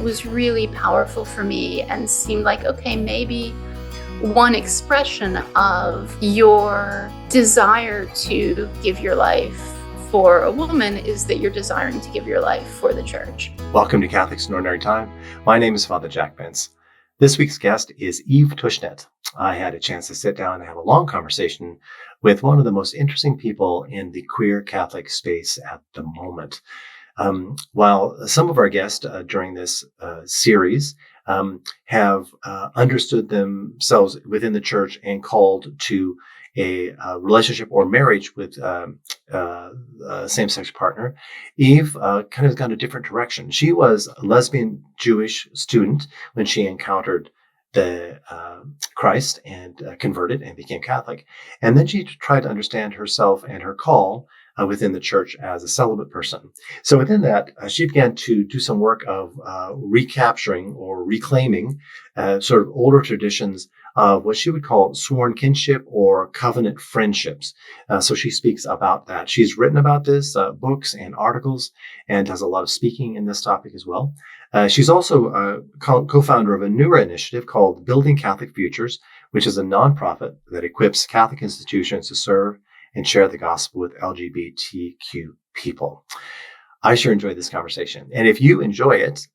was really powerful for me and seemed like, okay, maybe one expression of your desire to give your life for a woman is that you're desiring to give your life for the church. Welcome to Catholics in Ordinary Time. My name is Father Jack Pence. This week's guest is Eve Tushnet. I had a chance to sit down and have a long conversation with one of the most interesting people in the queer Catholic space at the moment. While some of our guests during this series have understood themselves within the church and called to a relationship or marriage with a same-sex partner, Eve kind of has gone a different direction. She was a lesbian Jewish student when she encountered the Christ and converted and became Catholic. And then she tried to understand herself and her call within the church as a celibate person. So within that, she began to do some work of recapturing or reclaiming sort of older traditions of what she would call sworn kinship or covenant friendships. So she speaks about that. She's written about this, books and articles, and does a lot of speaking in this topic as well. She's also a co-founder of a newer initiative called Building Catholic Futures, which is a nonprofit that equips Catholic institutions to serve and share the gospel with LGBTQ people. I sure enjoyed this conversation. And if you enjoy it,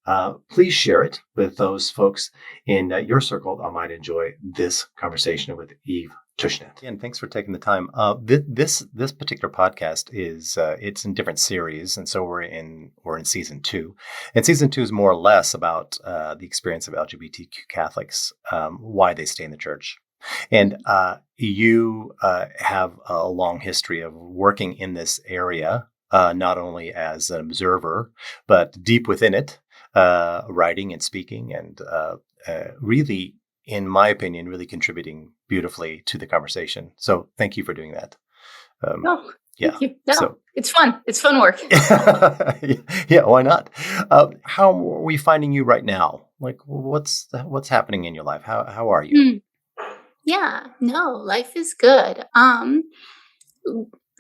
please share it with those folks in your circle that might enjoy this conversation with Eve Tushnet. And thanks for taking the time. This particular podcast is it's in different series, and so we're in season 2. And season 2 is more or less about the experience of LGBTQ Catholics, why they stay in the church. And you have a long history of working in this area, not only as an observer, but deep within it, writing and speaking, and really, in my opinion, really contributing beautifully to the conversation. So thank you for doing that. Thank you. No, it's fun. It's fun work. Yeah, why not? How are we finding you right now? Like, what's happening in your life? How are you? Yeah, no, life is good.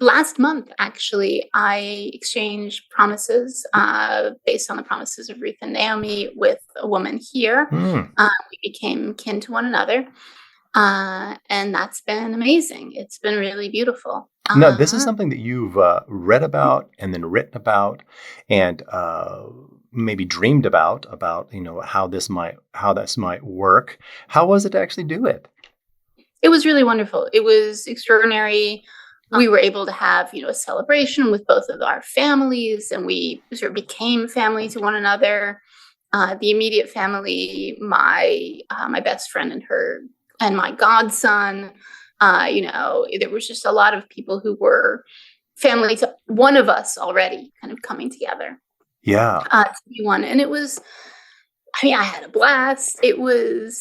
Last month, actually, I exchanged promises based on the promises of Ruth and Naomi with a woman here. We became kin to one another, and that's been amazing. It's been really beautiful. Now, this is something that you've read about and then written about, and maybe dreamed about how this might work. How was it to actually do it? It was really wonderful. It was extraordinary. We were able to have, a celebration with both of our families, and we sort of became family to one another. The immediate family, my best friend and my godson. There was just a lot of people who were family to one of us already, kind of coming together. Yeah. To be one, and it was. I had a blast. It was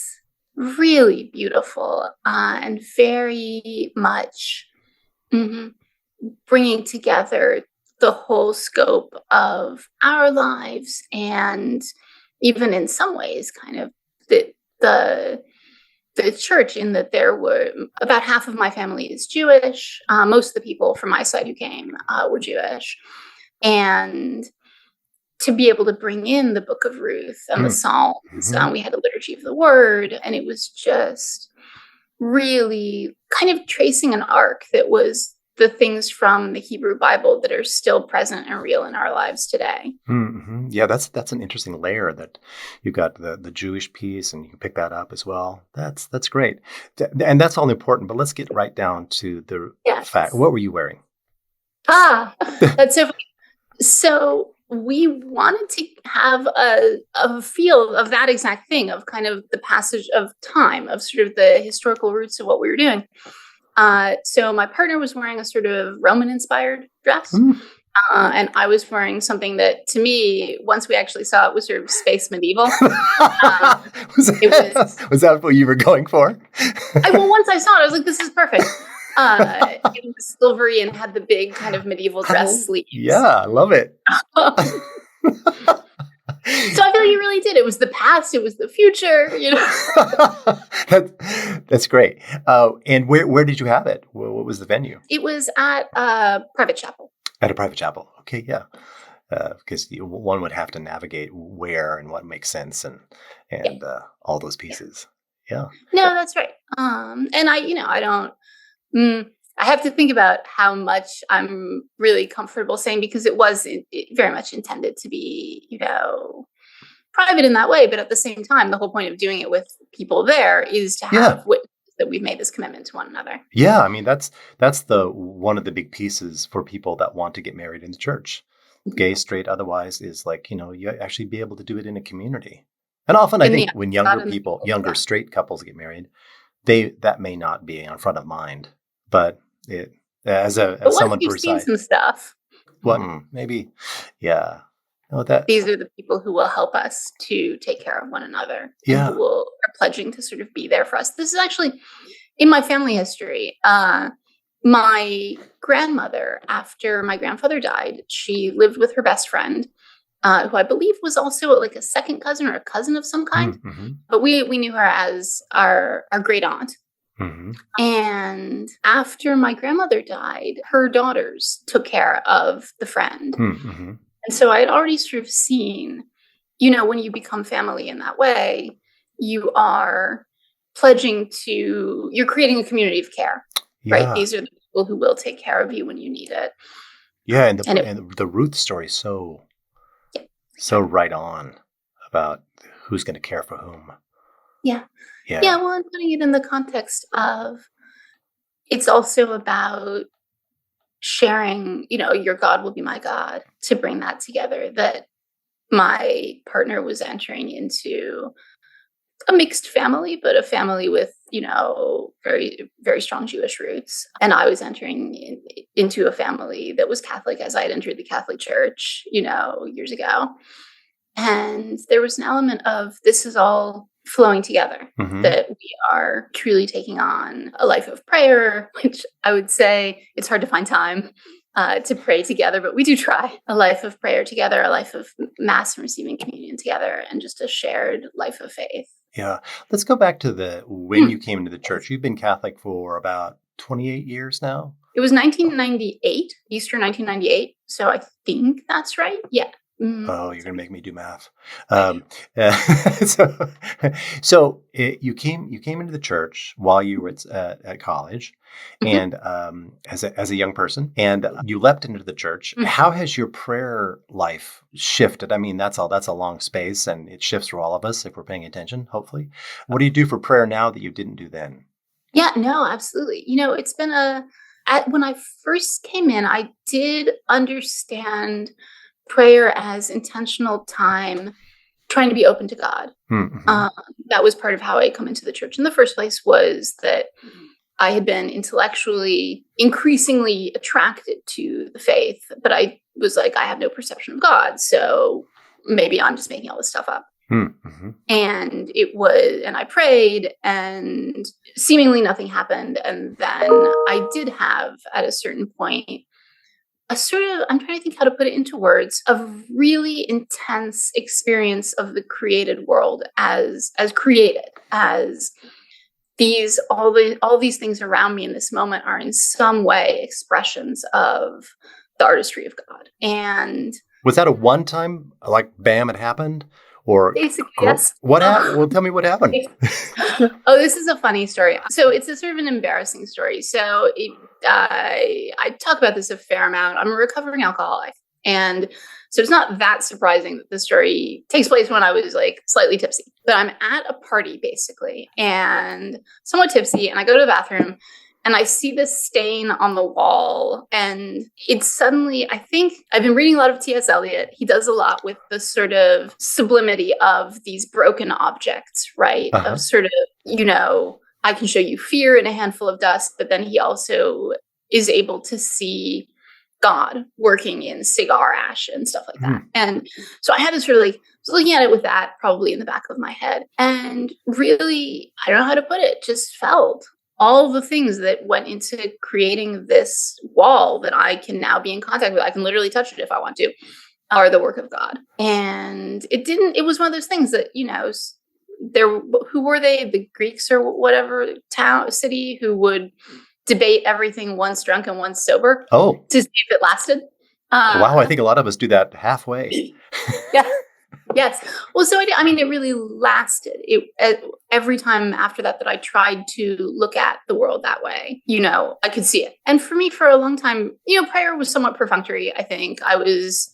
really beautiful and very much bringing together the whole scope of our lives, and even in some ways kind of the church, in that there were about half of my family is Jewish. Most of the people from my side who came were Jewish, and to be able to bring in the Book of Ruth and the Psalms. We had a liturgy of the Word, and it was just really kind of tracing an arc that was the things from the Hebrew Bible that are still present and real in our lives today. Mm-hmm. Yeah, that's an interesting layer that you've got the Jewish piece, and you can pick that up as well. That's great. And that's all important, but let's get right down to the fact. What were you wearing? That's so funny. So we wanted to have a feel of that exact thing, of kind of the passage of time, of sort of the historical roots of what we were doing. So my partner was wearing a sort of Roman-inspired dress, and I was wearing something that, to me, once we actually saw it, was sort of space medieval. Was that what you were going for? Once I saw it, I was like, this is perfect. It was silvery and had the big kind of medieval dress sleeves. Yeah, I love it. So I feel like you really did. It was the past. It was the future. That's great. And where did you have it? What was the venue? It was at a private chapel. At a private chapel. Okay, yeah. because one would have to navigate where and what makes sense Yeah. and all those Yeah. pieces. Yeah. No, that's right. And I don't. I have to think about how much I'm really comfortable saying, because it was very much intended to be, private in that way. But at the same time, the whole point of doing it with people there is to Yeah. have witness that we've made this commitment to one another. Yeah. I mean, that's the one of the big pieces for people that want to get married in the church. Mhm. Gay, straight, otherwise, is like, you actually be able to do it in a community. And often I In the think eyes when of God younger and the people, people. younger Yeah. straight couples get married, that may not be on front of mind. But it But as once someone you've per seen side, some stuff, maybe, yeah. No, that, these are the people who will help us to take care of one another and who yeah. are pledging to sort of be there for us. This is actually in my family history. My grandmother, after my grandfather died, she lived with her best friend, who I believe was also like a second cousin or a cousin of some kind. Mm-hmm. But we knew her as our great aunt. Mm-hmm. And after my grandmother died, her daughters took care of the friend. Mm-hmm. And so I had already sort of seen, when you become family in that way, you are you're creating a community of care, right? Yeah. These are the people who will take care of you when you need it. Yeah. And And the Ruth story is yeah, so right on about who's going to care for whom. yeah. Yeah. Yeah, well, I'm putting it in the context of it's also about sharing, your God will be my God, to bring that together, that my partner was entering into a mixed family, but a family with, very, very strong Jewish roots. And I was entering into a family that was Catholic, as I had entered the Catholic Church, years ago. And there was an element of this is all flowing together, Mm-hmm. that we are truly taking on a life of prayer, which I would say it's hard to find time to pray together, but we do try. A life of prayer together, a life of Mass and receiving communion together, and just a shared life of faith. Yeah. Let's go back to when you came into the church. You've been Catholic for about 28 years now. It was 1998, Easter 1998. So I think that's right. Yeah. Oh, you're going to make me do math. So, you came into the church while you were at college, Mhm. and as a young person, and you leapt into the church. Mhm. How has your prayer life shifted? I mean, that's a long space, and it shifts for all of us if we're paying attention. Hopefully, what do you do for prayer now that you didn't do then? Yeah, no, absolutely. It's been when I first came in, I did understand prayer as intentional time trying to be open to God. Mm-hmm. That was part of how I come into the church in the first place, was that I had been intellectually increasingly attracted to the faith, but I was like, I have no perception of God, so maybe I'm just making all this stuff up. Mm-hmm. And I prayed, and seemingly nothing happened. And then I did have, at a certain point, a sort of, I'm trying to think how to put it into words, a really intense experience of the created world as created, as all these things around me in this moment are in some way expressions of the artistry of God. And Was that a one time, like, bam, it happened? Or basically, yes. what happened? Well, tell me what happened. Oh, this is a funny story. So it's a sort of an embarrassing story. So I talk about this a fair amount. I'm a recovering alcoholic. And so it's not that surprising that the story takes place when I was like slightly tipsy. But I'm at a party basically and somewhat tipsy. And I go to the bathroom and I see this stain on the wall. And it's suddenly, I think I've been reading a lot of T.S. Eliot. He does a lot with the sort of sublimity of these broken objects, right? Uh-huh. Of sort of, I can show you fear in a handful of dust, but then he also is able to see God working in cigar ash and stuff like that. And so I had to sort of was looking at it with that probably in the back of my head. And really, I don't know how to put it, just felt all the things that went into creating this wall that I can now be in contact with. I can literally touch it if I want to, are the work of God. And it was one of those things that, who were they? The Greeks or whatever city who would debate everything once drunk and once sober to see if it lasted. Wow, I Uh, think a lot of us do that halfway. yeah. Yes. Well, so I mean, it really lasted. Every time after that I tried to look at the world that way, I could see it. And for me, for a long time, prayer was somewhat perfunctory. I think I was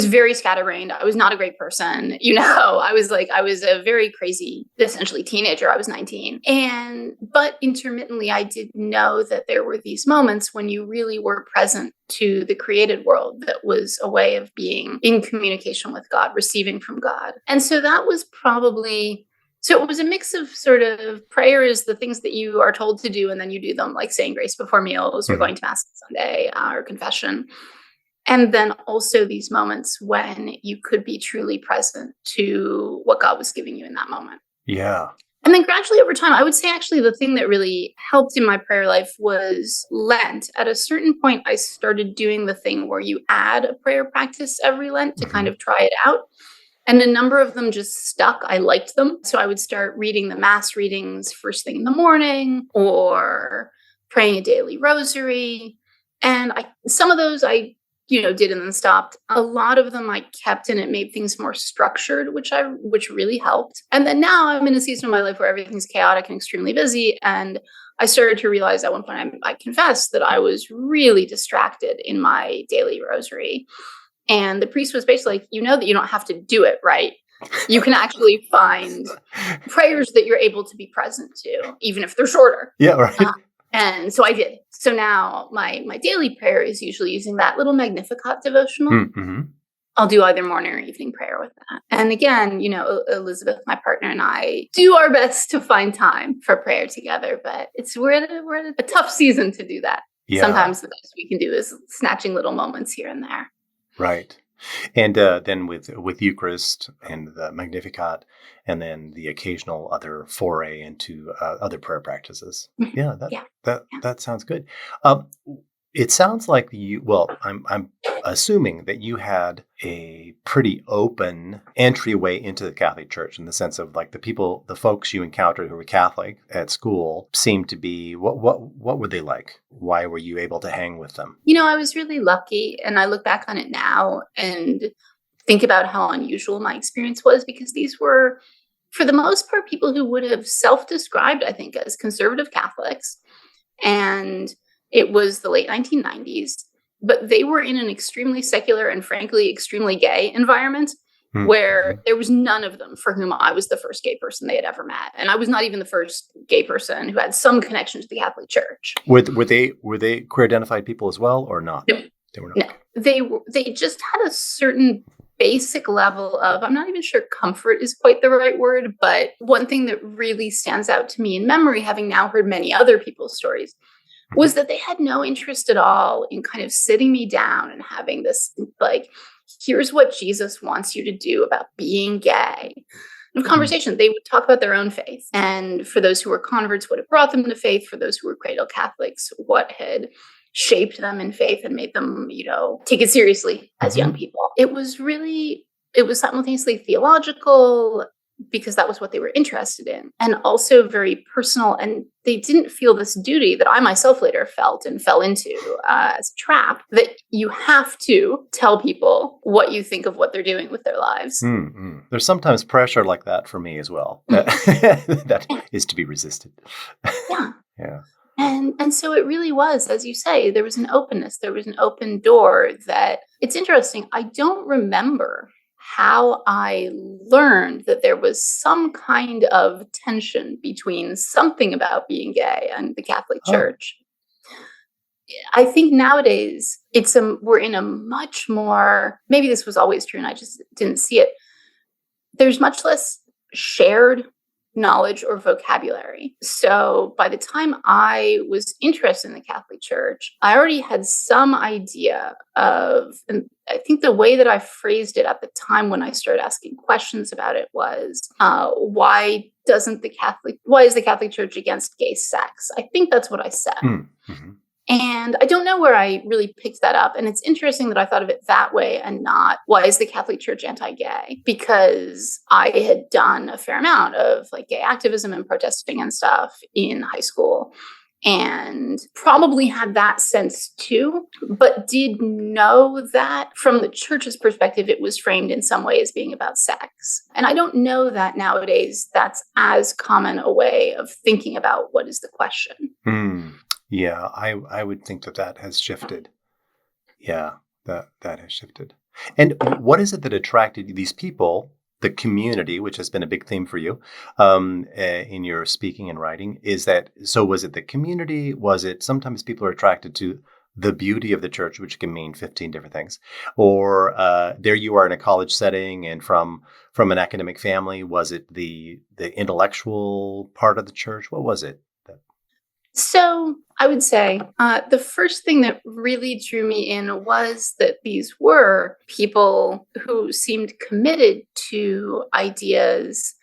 very scatterbrained. I was not a great person. I was a very crazy, essentially teenager. I was 19. But intermittently, I did know that there were these moments when you really were present to the created world that was a way of being in communication with God, receiving from God. And so that was so it was a mix of sort of prayer is the things that you are told to do, and then you do them, like saying grace before meals or Mhm. going to mass on Sunday or confession. And then also these moments when you could be truly present to what God was giving you in that moment. Yeah. And then gradually over time, I would say actually the thing that really helped in my prayer life was Lent. At a certain point, I started doing the thing where you add a prayer practice every Lent to kind Hmm. of try it out. And a number of them just stuck. I liked them. So I would start reading the mass readings first thing in the morning or praying a daily rosary. And some of those I did and then stopped. A lot of them I kept, and it made things more structured, which really helped. And then now I'm in a season of my life where everything's chaotic and extremely busy. And I started to realize at one point, I confessed that I was really distracted in my daily rosary. And the priest was basically like, that you don't have to do it, right? You can actually find prayers that you're able to be present to, even if they're shorter. Yeah, right. And so I did. So now my daily prayer is usually using that little Magnificat devotional. Mm-hmm. I'll do either morning or evening prayer with that. And again, Elizabeth, my partner, and I do our best to find time for prayer together, but we're at a tough season to do that. Yeah. Sometimes the best we can do is snatching little moments here and there. Right. And then with Eucharist and the Magnificat, and then the occasional other foray into other prayer practices. Yeah, Yeah. that sounds good. Um, it sounds like well, I'm assuming that you had a pretty open entryway into the Catholic Church in the sense of like the folks you encountered who were Catholic at school seemed to be what were they like? Why were you able to hang with them? I was really lucky, and I look back on it now and think about how unusual my experience was, because these were, for the most part, people who would have self-described, I think, as conservative Catholics. And it was the late 1990s, but they were in an extremely secular and frankly extremely gay environment where there was none of them for whom I was the first gay person they had ever met. And I was not even the first gay person who had some connection to the Catholic Church. Were they queer identified people as well, or not? No. They were not. No. They just had a certain basic level of, I'm not even sure comfort is quite the right word, but one thing that really stands out to me in memory, having now heard many other people's stories, was that they had no interest at all in kind of sitting me down and having this, like, here's what Jesus wants you to do about being gay. And conversation, they would talk about their own faith. And for those who were converts, what had brought them to faith. For those who were cradle Catholics, what had shaped them in faith and made them, take it seriously as young people. It was simultaneously theological, because that was what they were interested in, and also very personal. And they didn't feel this duty that I myself later felt and fell into as a trap, that you have to tell people what you think of what they're doing with their lives. Mm-hmm. There's sometimes pressure like that for me as well. That is to be resisted. Yeah. Yeah. And so it really was, as you say, there was an openness, there was an open door that, it's interesting. I don't remember how I learned that there was some kind of tension between something about being gay and the Catholic Church. I think nowadays we're in a much more, maybe this was always true and I just didn't see it. There's much less shared knowledge or vocabulary. So by the time I was interested in the Catholic Church, I already had some idea of, and I think the way that I phrased it at the time when I started asking questions about it was, why is the Catholic Church against gay sex? I think that's what I said. Mm-hmm. And I don't know where I really picked that up. And it's interesting that I thought of it that way and not, why is the Catholic Church anti-gay? Because I had done a fair amount of like gay activism and protesting and stuff in high school. and probably had that sense too, but did know that from the church's perspective, it was framed in some way as being about sex. And I don't know that nowadays that's as common a way of thinking about what is the question. Yeah, I would think that has shifted. Yeah, that has shifted. And what is it that attracted these people, the community, which has been a big theme for you in your speaking and writing? Was it the community? Was it sometimes people are attracted to the beauty of the church, which can mean 15 different things? Or there you are in a college setting and from an academic family. Was it the intellectual part of the church? What was it? So I would say the first thing that really drew me in was that these were people who seemed committed to ideas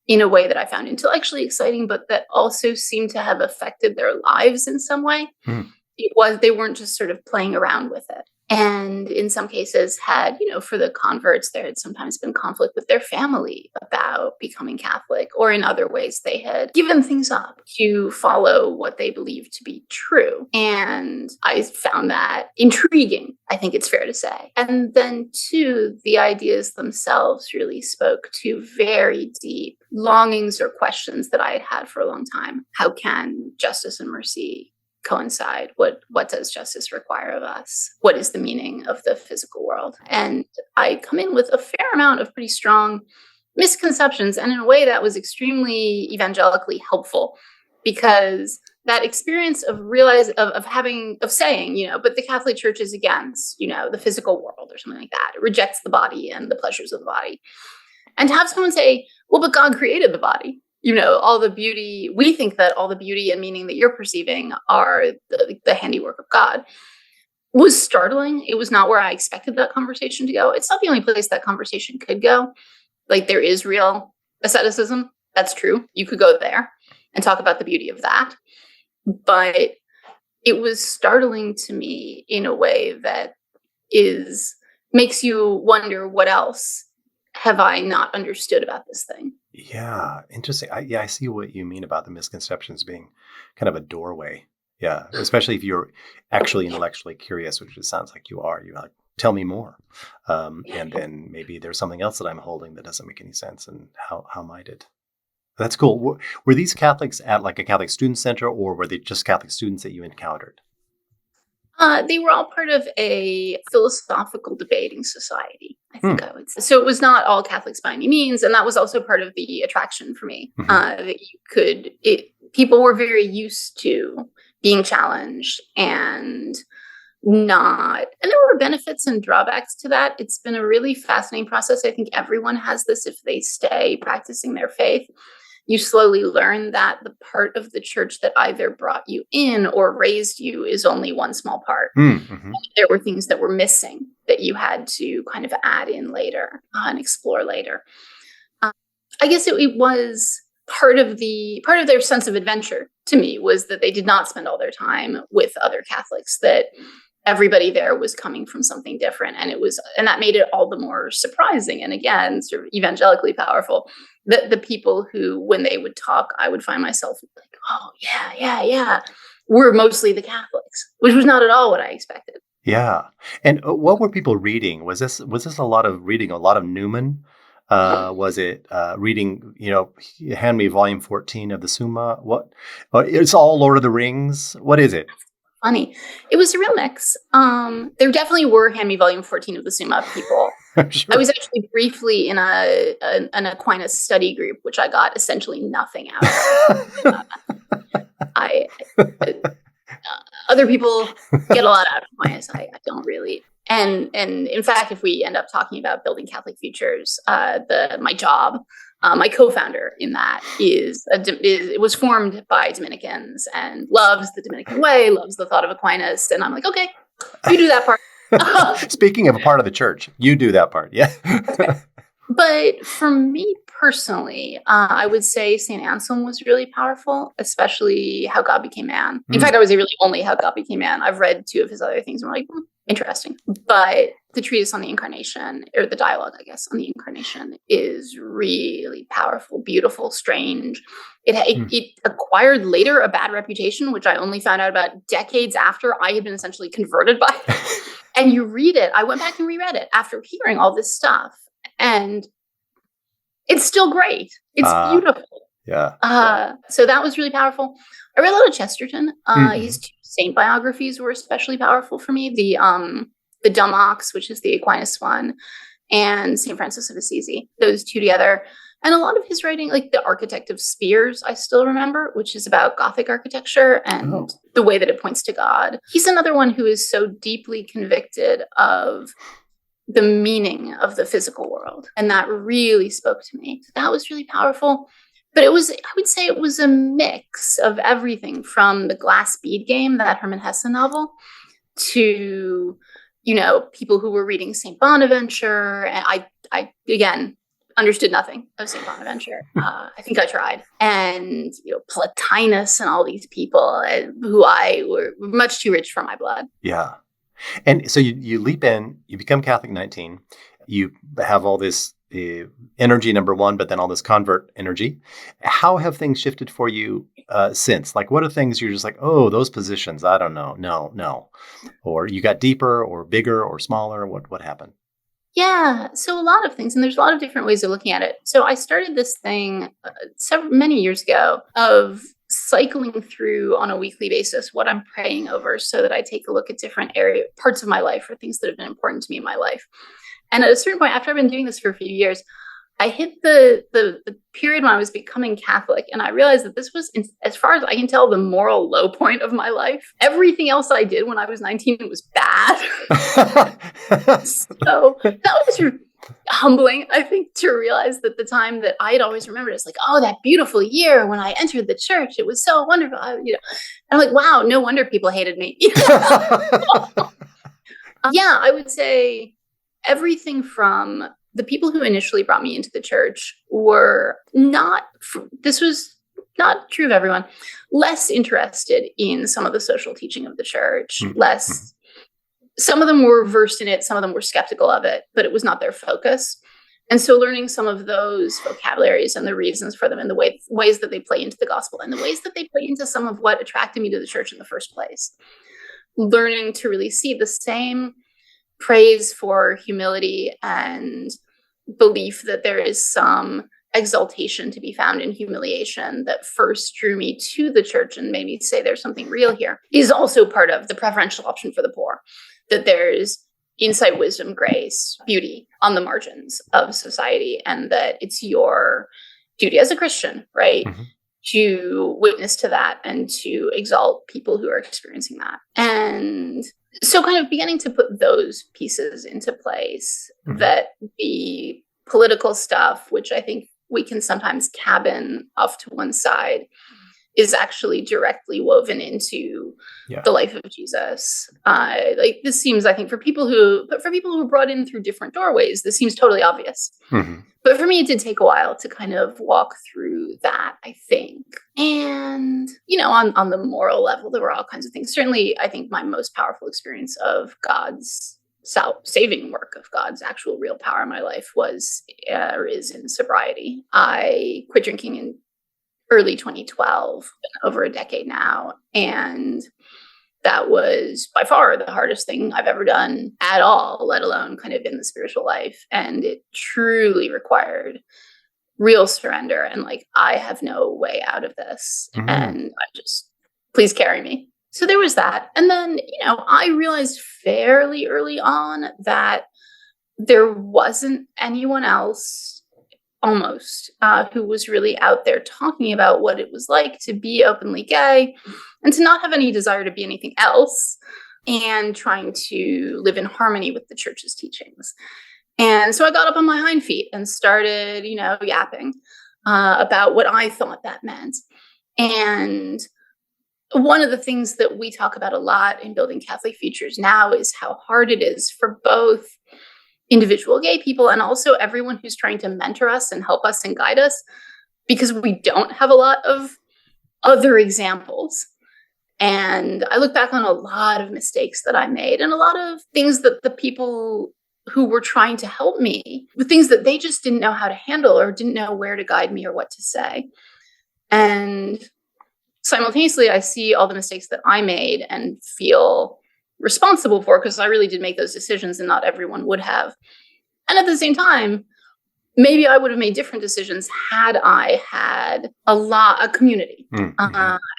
in a way that I found intellectually exciting, but that also seemed to have affected their lives in some way. They weren't just sort of playing around with it. And in some cases had, for the converts, there had sometimes been conflict with their family about becoming Catholic, or in other ways they had given things up to follow what they believed to be true. And I found that intriguing, I think it's fair to say. And then too, the ideas themselves really spoke to very deep longings or questions that I had had for a long time. How can justice and mercy coincide? What does justice require of us? What is the meaning of the physical world? And I come in with a fair amount of pretty strong misconceptions, and in a way that was extremely evangelically helpful, because that experience of saying, but the Catholic Church is against, the physical world or something like that. It rejects the body and the pleasures of the body. And to have someone say, well, but God created the body. All the beauty, we think that all the beauty and meaning that you're perceiving are the handiwork of God, was startling. It was not where I expected that conversation to go. It's not the only place that conversation could go. Like, there is real asceticism. That's true. You could go there and talk about the beauty of that. But it was startling to me in a way that makes you wonder, what else have I not understood about this thing? Yeah, interesting. I see what you mean about the misconceptions being kind of a doorway. Yeah, especially if you're actually intellectually curious, which it sounds like you are. You're like, tell me more. And then maybe there's something else that I'm holding that doesn't make any sense. And how might it? That's cool. Were these Catholics at like a Catholic student center, or were they just Catholic students that you encountered? They were all part of a philosophical debating society, I think I would say. So it was not all Catholics by any means, and that was also part of the attraction for me. That people were very used to being challenged and there were benefits and drawbacks to that. It's been a really fascinating process. I think everyone has this if they stay practicing their faith. You slowly learn that the part of the church that either brought you in or raised you is only one small part. There were things that were missing that you had to kind of add in later and explore later. I guess it was part of their sense of adventure to me, was that they did not spend all their time with other Catholics, that everybody there was coming from something different. And that made it all the more surprising. And again, sort of evangelically powerful, that the people who, when they would talk, I would find myself like, oh yeah, were mostly the Catholics, which was not at all what I expected. Yeah. And what were people reading? Was this a lot of reading, a lot of Newman? Was it reading, hand me volume 14 of the Summa? What? It's all Lord of the Rings. What is it? Funny. It was a real mix. There definitely were hand me volume 14 of the Summa people. Sure. I was actually briefly in an Aquinas study group, which I got essentially nothing out of. Other people get a lot out of Aquinas. I don't really. And in fact, if we end up talking about building Catholic futures, my job, my co-founder in that it was formed by Dominicans and loves the Dominican way, loves the thought of Aquinas. And I'm like, okay, you do that part. Speaking of a part of the church, you do that part. Yeah. But for me personally, I would say St. Anselm was really powerful, especially How God Became Man. In fact, I would say really only How God Became Man. I've read 2 of his other things and I'm like, interesting. But the treatise on the Incarnation, or the dialogue, I guess, on the Incarnation, is really powerful, beautiful, strange. It acquired later a bad reputation, which I only found out about decades after I had been essentially converted by it. And you read it. I went back and reread it after hearing all this stuff, and it's still great. It's beautiful. Yeah. So that was really powerful. I read a lot of Chesterton. His two saint biographies were especially powerful for me. The Dumb Ox, which is the Aquinas one, and St. Francis of Assisi. Those two together. And a lot of his writing, like The Architect of Spears, I still remember, which is about Gothic architecture and the way that it points to God. He's another one who is so deeply convicted of the meaning of the physical world. And that really spoke to me. So that was really powerful. But I would say it was a mix of everything from the Glass Bead Game, that Hermann Hesse novel, to, people who were reading St. Bonaventure. And I again, understood nothing of St. Bonaventure. I think I tried. And, Plotinus and all these people who were much too rich for my blood. Yeah. And so you leap in, you become Catholic 19, you have all this energy, number one, but then all this convert energy. How have things shifted for you since? Like, what are things you're just like, oh, those positions, I don't know. No. Or you got deeper or bigger or smaller? What happened? Yeah, so a lot of things, and there's a lot of different ways of looking at it. So I started this thing many years ago of cycling through on a weekly basis what I'm praying over, so that I take a look at different parts of my life, or things that have been important to me in my life. And at a certain point, after I've been doing this for a few years, I hit the period when I was becoming Catholic, and I realized that this was, as far as I can tell, the moral low point of my life. Everything else I did when I was 19 was bad. So that was humbling, I think, to realize that the time that I had always remembered is like, oh, that beautiful year when I entered the church, it was so wonderful. And I'm like, wow, no wonder people hated me. Yeah, I would say everything from the people who initially brought me into the church were this was not true of everyone, less interested in some of the social teaching of the church, some of them were versed in it, some of them were skeptical of it, but it was not their focus. And so learning some of those vocabularies and the reasons for them, and the ways that they play into the gospel, and the ways that they play into some of what attracted me to the church in the first place. Learning to really see the same praise for humility and belief that there is some exaltation to be found in humiliation that first drew me to the church and made me say there's something real here, is also part of the preferential option for the poor. That there's insight, wisdom, grace, beauty on the margins of society, and that it's your duty as a Christian, right, to witness to that and to exalt people who are experiencing that. And so kind of beginning to put those pieces into place, that the political stuff, which I think we can sometimes cabin off to one side, is actually directly woven into the life of Jesus. Like, this seems, I think, for people who are brought in through different doorways, this seems totally obvious. But for me, it did take a while to kind of walk through that, I think. And, on the moral level, there were all kinds of things. Certainly, I think my most powerful experience of God's saving work, of God's actual real power in my life is in sobriety. I quit drinking in early 2012, over a decade now. And that was by far the hardest thing I've ever done at all, let alone kind of in the spiritual life. And it truly required real surrender. And like, I have no way out of this. And please carry me. So there was that. And then, I realized fairly early on that there wasn't anyone else almost who was really out there talking about what it was like to be openly gay and to not have any desire to be anything else, and trying to live in harmony with the church's teachings. And so I got up on my hind feet and started, yapping about what I thought that meant. And one of the things that we talk about a lot in Building Catholic Futures now is how hard it is for both individual gay people and also everyone who's trying to mentor us and help us and guide us, because we don't have a lot of other examples. And I look back on a lot of mistakes that I made, and a lot of things that the people who were trying to help me with things that they just didn't know how to handle or didn't know where to guide me or what to say. And simultaneously, I see all the mistakes that I made and feel responsible for, because I really did make those decisions and not everyone would have. And at the same time, maybe I would have made different decisions had I had a community,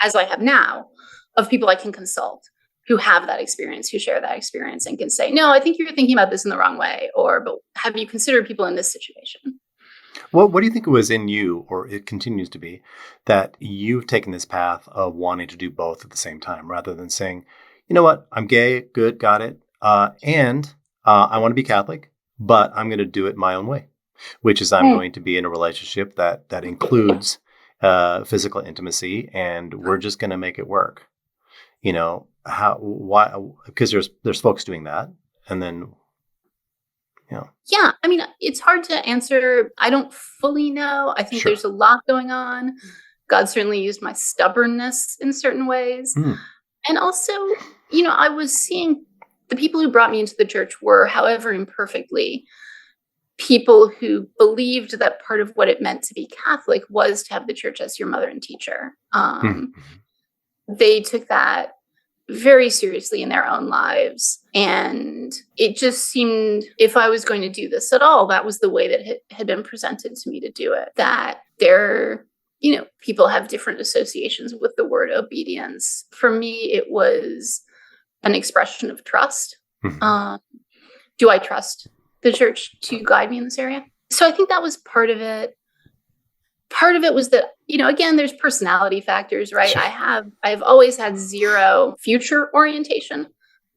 as I have now, of people I can consult who have that experience, who share that experience and can say, no, I think you're thinking about this in the wrong way, or, but have you considered people in this situation? Well, what do you think it was in you, or it continues to be, that you've taken this path of wanting to do both at the same time, rather than saying, you know what, I'm gay, good, got it, and I want to be Catholic, but I'm going to do it my own way, which is I'm going to be in a relationship that includes physical intimacy, and we're just going to make it work. You know, why? Because there's folks doing that, and then, you know. Yeah, I mean, it's hard to answer. I don't fully know. I think there's a lot going on. God certainly used my stubbornness in certain ways. And also, you know, I was seeing the people who brought me into the church were, however imperfectly, people who believed that part of what it meant to be Catholic was to have the church as your mother and teacher. They took that very seriously in their own lives. And it just seemed, if I was going to do this at all, that was the way that it had been presented to me to do it. That there, you know, people have different associations with the word obedience. For me, it was an expression of trust. Do I trust the church to guide me in this area? So I think that was part of it. Part of it was that, you know, again, there's personality factors, right? Sure. I've always had zero future orientation.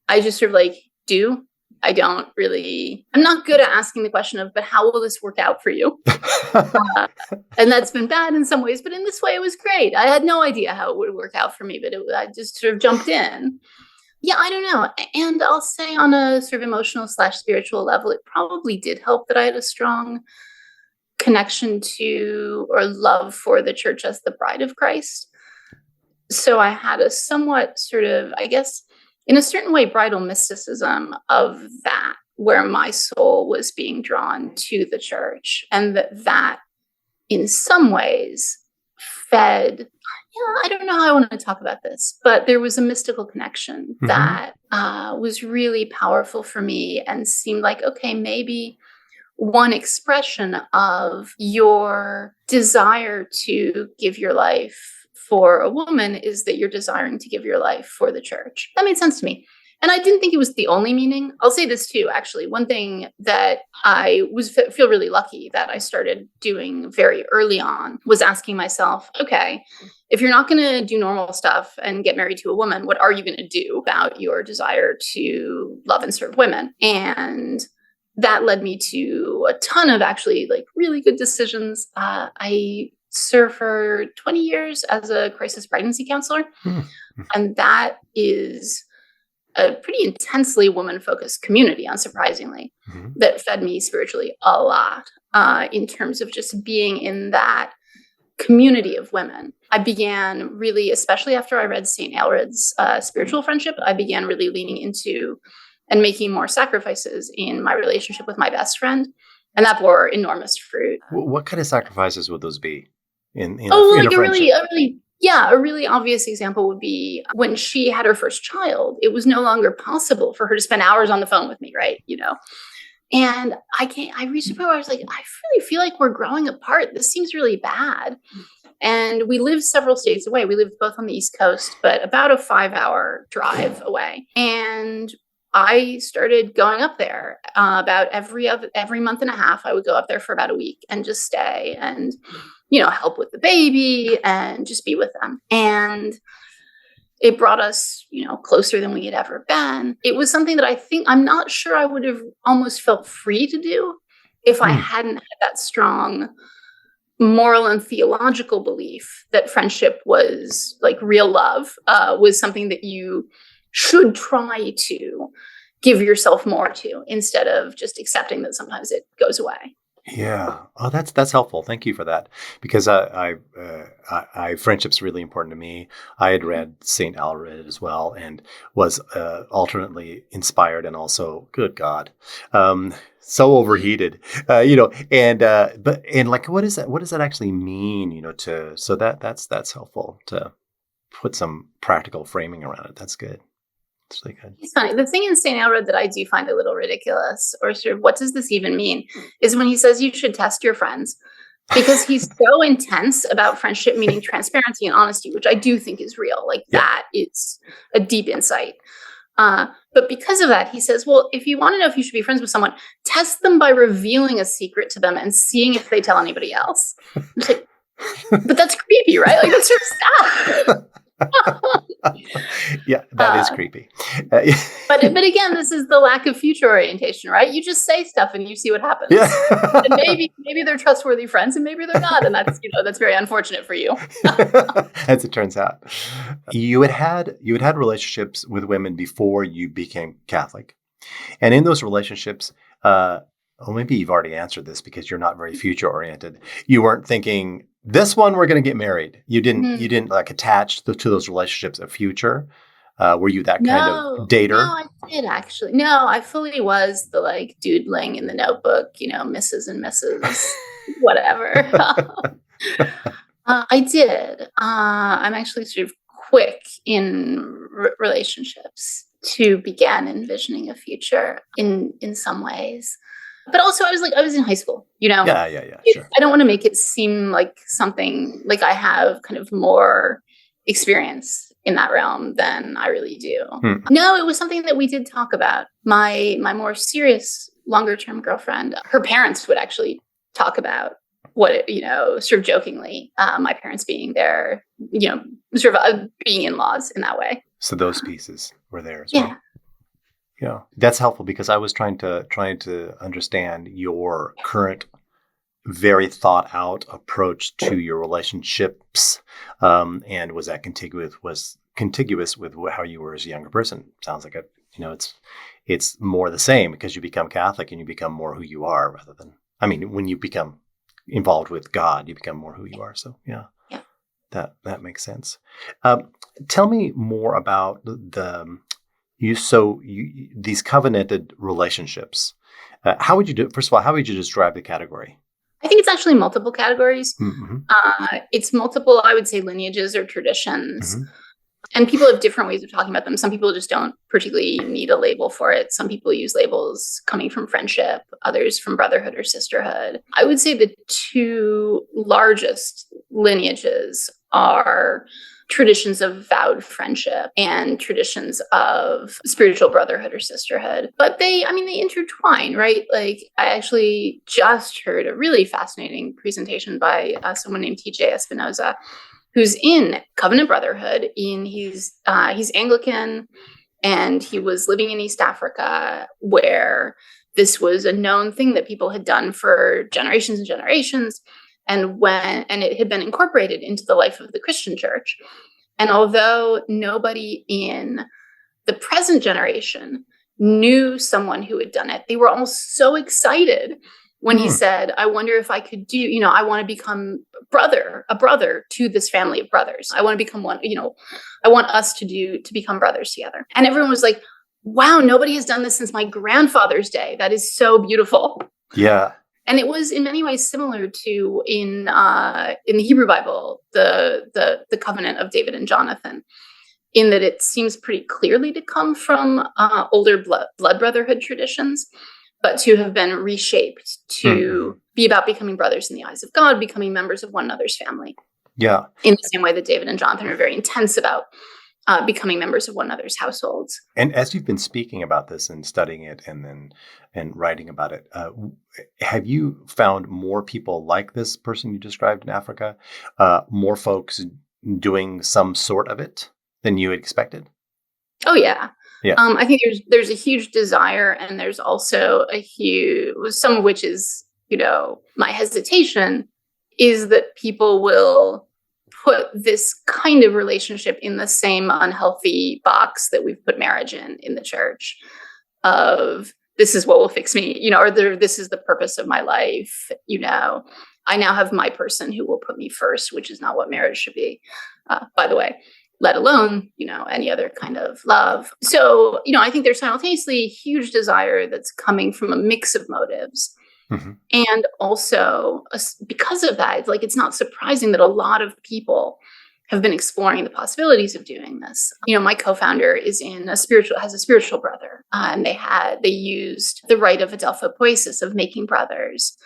I just sort of I don't really, I'm not good at asking the question of, but how will this work out for you? And that's been bad in some ways, but in this way, it was great. I had no idea how it would work out for me, but I just sort of jumped in. Yeah, I don't know. And I'll say on a sort of emotional / spiritual level, it probably did help that I had a strong connection to or love for the church as the bride of Christ. So I had a somewhat sort of, I guess, in a certain way, bridal mysticism of that, where my soul was being drawn to the church, and that in some ways fed, I don't know how I want to talk about this, but there was a mystical connection that was really powerful for me and seemed like, okay, maybe one expression of your desire to give your life for a woman is that you're desiring to give your life for the church. That made sense to me. And I didn't think it was the only meaning. I'll say this too, actually. One thing that I feel really lucky that I started doing very early on was asking myself, okay, if you're not going to do normal stuff and get married to a woman, what are you going to do about your desire to love and serve women? And that led me to a ton of actually really good decisions. I served for 20 years as a crisis pregnancy counselor. And that is a pretty intensely woman-focused community, unsurprisingly, that fed me spiritually a lot in terms of just being in that community of women. I began really, especially after I read St. Aelred's Spiritual Friendship, I began really leaning into and making more sacrifices in my relationship with my best friend. And that bore enormous fruit. What kind of sacrifices would those be in a really obvious example would be when she had her first child, it was no longer possible for her to spend hours on the phone with me, right? You know, and I reached a point where I was like, I really feel like we're growing apart. This seems really bad. And we lived several states away. We lived both on the East Coast, but about a 5-hour drive away. And I started going up there about every month and a half. I would go up there for about a week and just stay and, you know, help with the baby and just be with them. And it brought us, you know, closer than we had ever been. It was something that I'm not sure I would have almost felt free to do if I hadn't had that strong moral and theological belief that friendship was real love, was something that you should try to give yourself more to, instead of just accepting that sometimes it goes away. Yeah. Oh, that's helpful. Thank you for that. Because friendship's really important to me. I had read Saint Alred as well, and was alternately inspired and also, good God, so overheated. And like, what is that? What does that actually mean? To so that's helpful to put some practical framing around it. That's good. It's really good. It's funny. The thing in St. Elrod that I do find a little ridiculous, or sort of what does this even mean, is when he says you should test your friends, because he's so intense about friendship meaning transparency and honesty, which I do think is real. Like Yeah. that is a deep insight. But because of that, he says, well, if you want to know if you should be friends with someone, test them by revealing a secret to them and seeing if they tell anybody else. It's like, but that's creepy, right? Like that's sort of sad. Yeah, that is creepy. But again, this is the lack of future orientation, right? You just say stuff and you see what happens. Yeah. And maybe they're trustworthy friends and maybe they're not, and that's very unfortunate for you. As it turns out, you had relationships with women before you became Catholic, and in those relationships, well, maybe you've already answered this because you're not very future oriented. You weren't thinking, this one we're going to get married. You didn't like attach to those relationships a future. Were you that kind of dater? No, I did actually. No, I fully was the like doodling in the notebook, Mrs. and Mrs. whatever. I did. I'm actually sort of quick in relationships to begin envisioning a future in some ways. But also I was in high school, Yeah, sure. I don't want to make it seem like something like I have kind of more experience in that realm than I really do. No, it was something that we did talk about. My more serious, longer term girlfriend, her parents would actually talk about what, sort of jokingly, my parents being there, sort of being in-laws in that way. So those pieces were there as Yeah. well. Yeah, that's helpful because I was trying to understand your current, very thought out approach to your relationships, and was that contiguous with how you were as a younger person? Sounds like it's more the same because you become Catholic and you become more who you are rather than, I mean, when you become involved with God, you become more who you are. So yeah. That makes sense. Tell me more about these covenanted relationships. How would you do? First of all, how would you describe the category? I think it's actually multiple categories. Mm-hmm. It's multiple, I would say, lineages or traditions. Mm-hmm. And people have different ways of talking about them. Some people just don't particularly need a label for it. Some people use labels coming from friendship, others from brotherhood or sisterhood. I would say the two largest lineages are traditions of vowed friendship and traditions of spiritual brotherhood or sisterhood. But they intertwine, right? Like I actually just heard a really fascinating presentation by someone named TJ Espinoza, who's in covenant brotherhood. He's Anglican, and he was living in East Africa where this was a known thing that people had done for generations and generations. And it had been incorporated into the life of the Christian church. And although nobody in the present generation knew someone who had done it, they were all so excited when he said, I wonder if I could do, I want to become a brother to this family of brothers. I want to become one, I want us to become brothers together. And everyone was like, wow, nobody has done this since my grandfather's day. That is so beautiful. Yeah. And it was in many ways similar to in the Hebrew Bible, the covenant of David and Jonathan, in that it seems pretty clearly to come from older blood brotherhood traditions, but to have been reshaped to be about becoming brothers in the eyes of God, becoming members of one another's family. Yeah. In the same way that David and Jonathan are very intense about becoming members of one another's households. And as you've been speaking about this and studying it and writing about it, have you found more people like this person you described in Africa, more folks doing some sort of it than you had expected? Oh, yeah. Yeah. I think there's a huge desire, and there's also some of which is, my hesitation is that people will put this kind of relationship in the same unhealthy box that we've put marriage in the church, of this is what will fix me, or this is the purpose of my life. I now have my person who will put me first, which is not what marriage should be, by the way, let alone, any other kind of love. So, I think there's simultaneously a huge desire that's coming from a mix of motives. Mm-hmm. And also because of that, it's not surprising that a lot of people have been exploring the possibilities of doing this. My co-founder has a spiritual brother, and they used the rite of adelphopoiesis, of making brothers,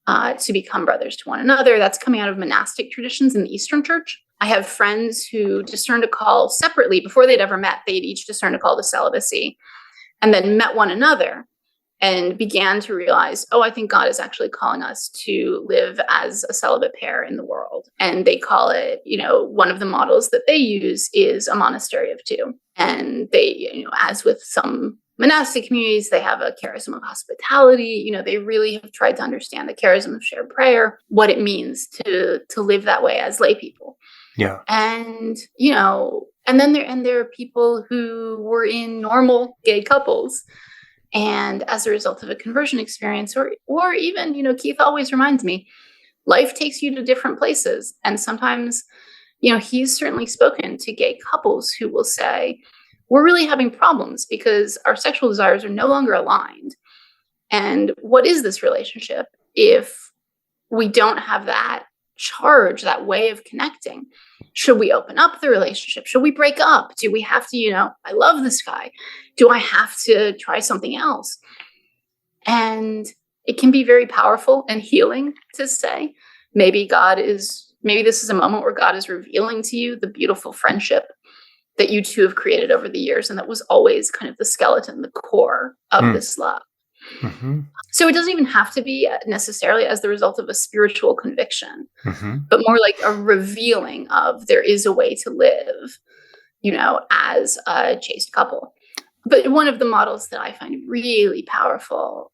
to become brothers to one another. That's coming out of monastic traditions in the Eastern Church. I have friends who discerned a call separately before they'd ever met. They'd each discerned a call to celibacy, and then met one another and began to realize, I think God is actually calling us to live as a celibate pair in the world. And they call it, one of the models that they use is a monastery of two. And they, as with some monastic communities, they have a charism of hospitality. They really have tried to understand the charism of shared prayer, what it means to live that way as lay people. Yeah. And, and then there are people who were in normal gay couples, and as a result of a conversion experience, or even, Keith always reminds me, life takes you to different places. And sometimes, he's certainly spoken to gay couples who will say, we're really having problems because our sexual desires are no longer aligned. And what is this relationship if we don't have that charge, that way of connecting? Should we open up the relationship? Should we break up? Do we have to, I love this guy. Do I have to try something else? And it can be very powerful and healing to say, maybe this is a moment where God is revealing to you the beautiful friendship that you two have created over the years. And that was always kind of the skeleton, the core of this love. Mm-hmm. So it doesn't even have to be necessarily as the result of a spiritual conviction, but more like a revealing of there is a way to live, as a chaste couple. But one of the models that I find really powerful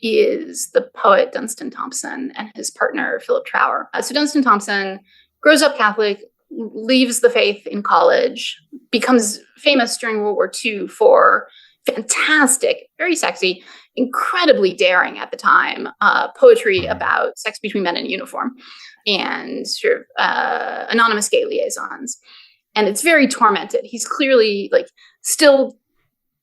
is the poet Dunstan Thompson and his partner, Philip Trower. So Dunstan Thompson grows up Catholic, leaves the faith in college, becomes famous during World War II for fantastic, very sexy, incredibly daring at the time poetry about sex between men in uniform and sort of anonymous gay liaisons. And it's very tormented. He's clearly still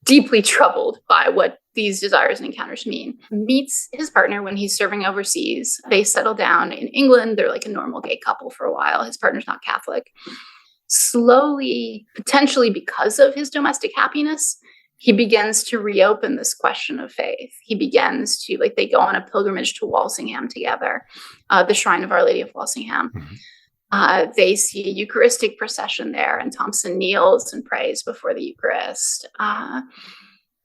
deeply troubled by what these desires and encounters mean. Meets his partner when he's serving overseas. They settle down in England. They're like a normal gay couple for a while. His partner's not Catholic. Slowly, potentially because of his domestic happiness, he begins to reopen this question of faith. He begins to, they go on a pilgrimage to Walsingham together, the Shrine of Our Lady of Walsingham. Mm-hmm. They see a Eucharistic procession there, and Thompson kneels and prays before the Eucharist.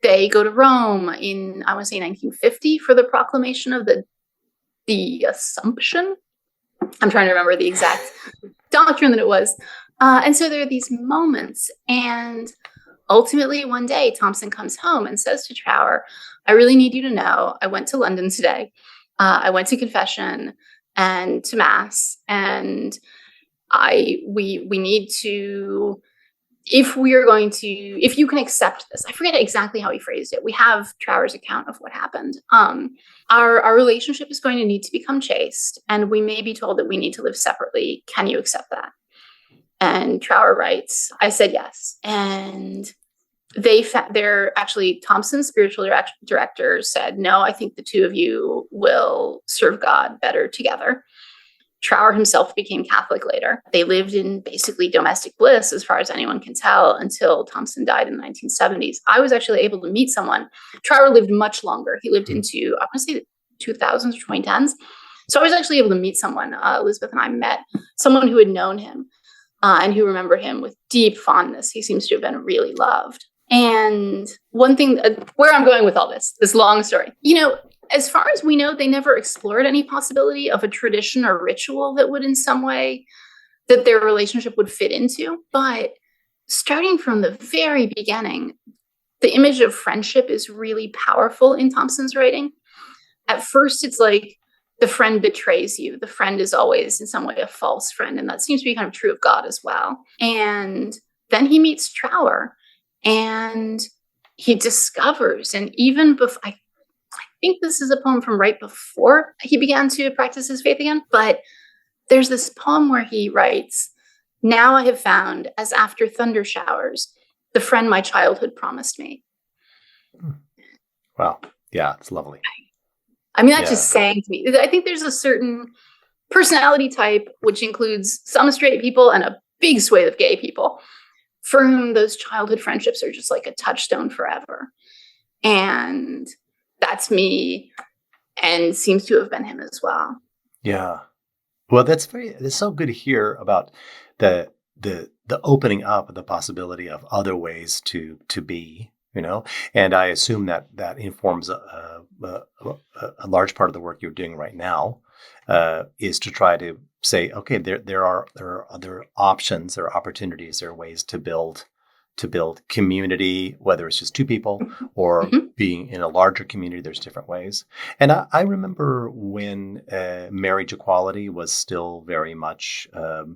They go to Rome in, I want to say, 1950 for the proclamation of the Assumption. I'm trying to remember the exact doctrine that it was. And so there are these moments, and ultimately, one day, Thompson comes home and says to Trower, I really need you to know, I went to London today. I went to confession and to Mass, and we need to, if you can accept this, I forget exactly how he phrased it. We have Trower's account of what happened. Our relationship is going to need to become chaste, and we may be told that we need to live separately. Can you accept that? And Trower writes, I said yes. And they're actually, Thompson's spiritual director said, no, I think the two of you will serve God better together. Trower himself became Catholic later. They lived in basically domestic bliss, as far as anyone can tell, until Thompson died in the 1970s. I was actually able to meet someone. Trower lived much longer. He lived into, I want to say, the 2000s or 2010s. So I was actually able to meet someone. Elizabeth and I met someone who had known him and who remembered him with deep fondness. He seems to have been really loved. And one thing, where I'm going with all this long story, as far as we know, they never explored any possibility of a tradition or ritual that would in some way, that their relationship would fit into. But starting from the very beginning, the image of friendship is really powerful in Thompson's writing. At first, it's like the friend betrays you. The friend is always in some way a false friend. And that seems to be kind of true of God as well. And then he meets Trower. And he discovers, and even before, I think this is a poem from right before he began to practice his faith again, but there's this poem where he writes, "Now I have found, as after thunder showers, the friend my childhood promised me." Wow. Yeah, it's lovely. I mean, that just sang to me. I think there's a certain personality type, which includes some straight people and a big swathe of gay people, for whom those childhood friendships are just like a touchstone forever. And that's me, and seems to have been him as well. Yeah. Well, it's so good to hear about the opening up of the possibility of other ways to be, and I assume that informs a large part of the work you're doing right now, is to try to say, okay, there are other options, there are opportunities, there are ways to build community, whether it's just two people or being in a larger community. There's different ways. And I remember when marriage equality was still very much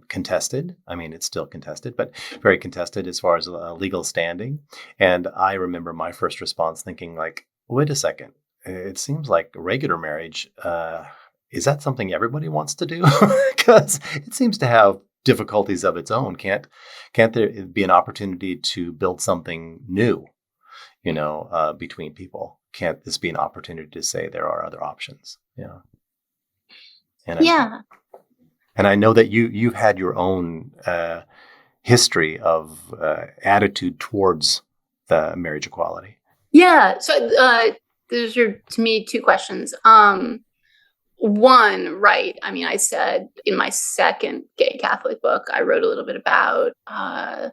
contested. I mean, it's still contested, but very contested as far as legal standing. And I remember my first response thinking like, wait a second, it seems like regular marriage, is that something everybody wants to do? Because it seems to have difficulties of its own. Can't there be an opportunity to build something new, between people? Can't this be an opportunity to say there are other options? Yeah. And I know that you've had your own history of attitude towards the marriage equality. Yeah. So those are, to me, two questions. One, right. I mean, I said in my second gay Catholic book, I wrote a little bit about, I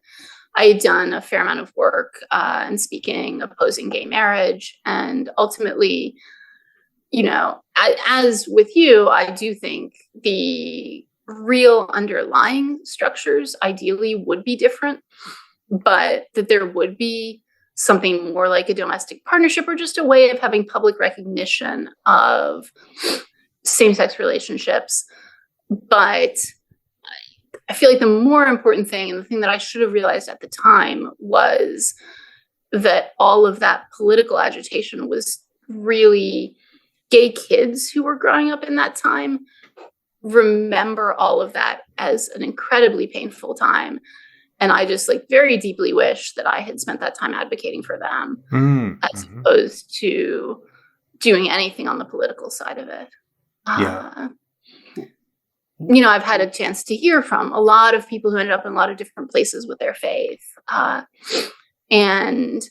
had done a fair amount of work in speaking, opposing gay marriage. And ultimately, as with you, I do think the real underlying structures ideally would be different, but that there would be something more like a domestic partnership, or just a way of having public recognition of same-sex relationships. But I feel like the more important thing, and the thing that I should have realized at the time, was that all of that political agitation was really gay kids who were growing up in that time remember all of that as an incredibly painful time. And I just very deeply wish that I had spent that time advocating for them, as opposed to doing anything on the political side of it. Yeah. I've had a chance to hear from a lot of people who ended up in a lot of different places with their faith. And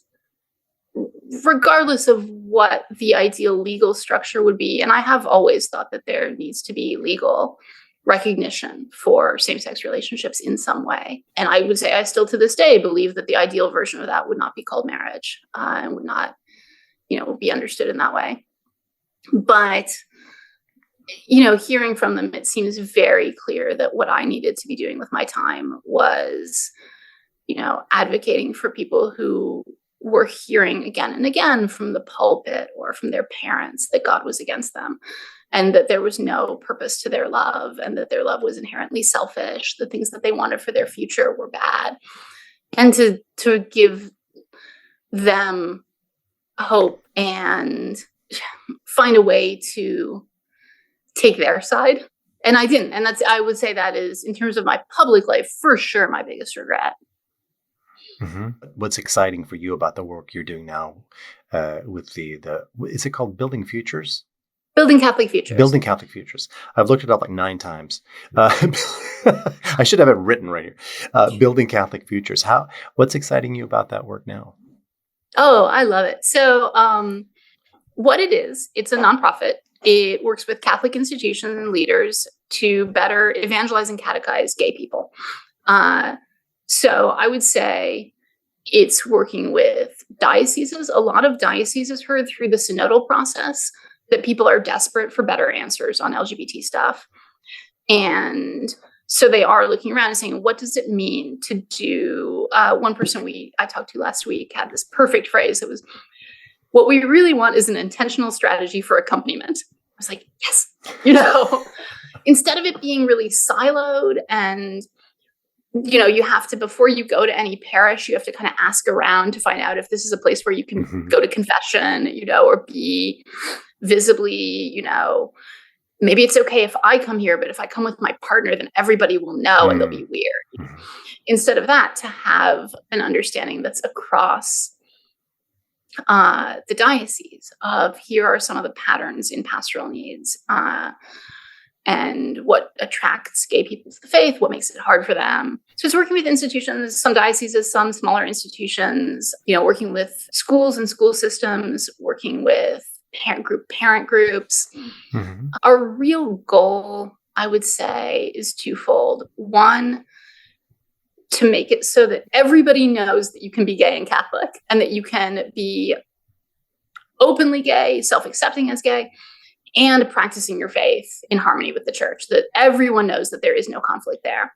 regardless of what the ideal legal structure would be, and I have always thought that there needs to be legal recognition for same-sex relationships in some way. And I would say I still to this day believe that the ideal version of that would not be called marriage, and would not, be understood in that way. But hearing from them, it seems very clear that what I needed to be doing with my time was, advocating for people who were hearing again and again from the pulpit or from their parents that God was against them, and that there was no purpose to their love, and that their love was inherently selfish. The things that they wanted for their future were bad. And to give them hope and find a way to take their side. And I didn't. And I would say that is, in terms of my public life, for sure my biggest regret. What's exciting for you about the work you're doing now with the is it called Building Futures? Building Catholic Futures. Building Catholic Futures. I've looked it up 9 times. I should have it written right here. Building Catholic Futures. What's exciting you about that work now? Oh, I love it. So what it is, it's a nonprofit. It works with Catholic institutions and leaders to better evangelize and catechize gay people. So I would say it's working with dioceses. A lot of dioceses heard through the synodal process that people are desperate for better answers on LGBT stuff. And so they are looking around and saying, what does it mean to do? One person I talked to last week had this perfect phrase that was, what we really want is an intentional strategy for accompaniment. I was like, yes, instead of it being really siloed and you have to, before you go to any parish, you have to kind of ask around to find out if this is a place where you can go to confession, or be visibly, maybe it's okay if I come here, but if I come with my partner, then everybody will know and they'll be weird. Instead of that, to have an understanding that's across the diocese of, here are some of the patterns in pastoral needs, and what attracts gay people to the faith, what makes it hard for them. So it's working with institutions, some dioceses, some smaller institutions, working with schools and school systems, working with parent groups. Our real goal, I would say, is twofold. One, to make it so that everybody knows that you can be gay and Catholic, and that you can be openly gay, self-accepting as gay, and practicing your faith in harmony with the church, that everyone knows that there is no conflict there.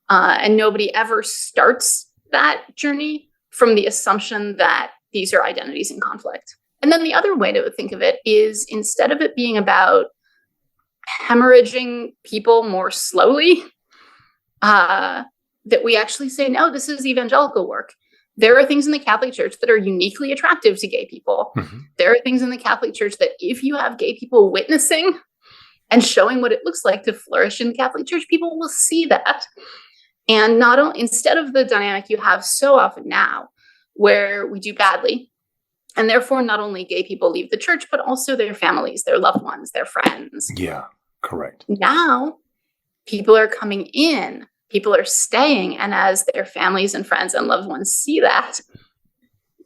And nobody ever starts that journey from the assumption that these are identities in conflict. And then the other way to think of it is, instead of it being about hemorrhaging people more slowly, that we actually say, no, this is evangelical work. There are things in the Catholic Church that are uniquely attractive to gay people. There are things in the Catholic Church that, if you have gay people witnessing and showing what it looks like to flourish in the Catholic Church, people will see that. And not only, instead of the dynamic you have so often now, where we do badly, and therefore not only gay people leave the church, but also their families, their loved ones, their friends. Yeah, correct. Now, people are coming in. People are staying, and as their families and friends and loved ones see that,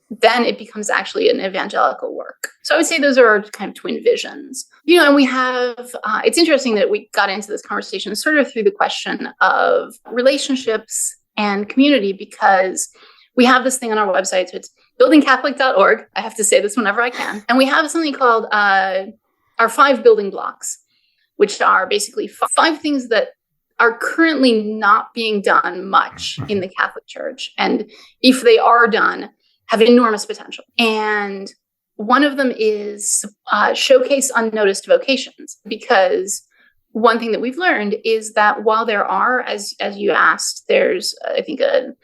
then it becomes actually an evangelical work. So I would say those are our kind of twin visions. And we have, it's interesting that we got into this conversation sort of through the question of relationships and community, because we have this thing on our website. So it's buildingcatholic.org. I have to say this whenever I can. And we have something called our 5 building blocks, which are basically 5 things that are currently not being done much in the Catholic Church. And if they are done, have enormous potential. And one of them is showcase unnoticed vocations, because one thing that we've learned is that while there are, as you asked, there's, I think, an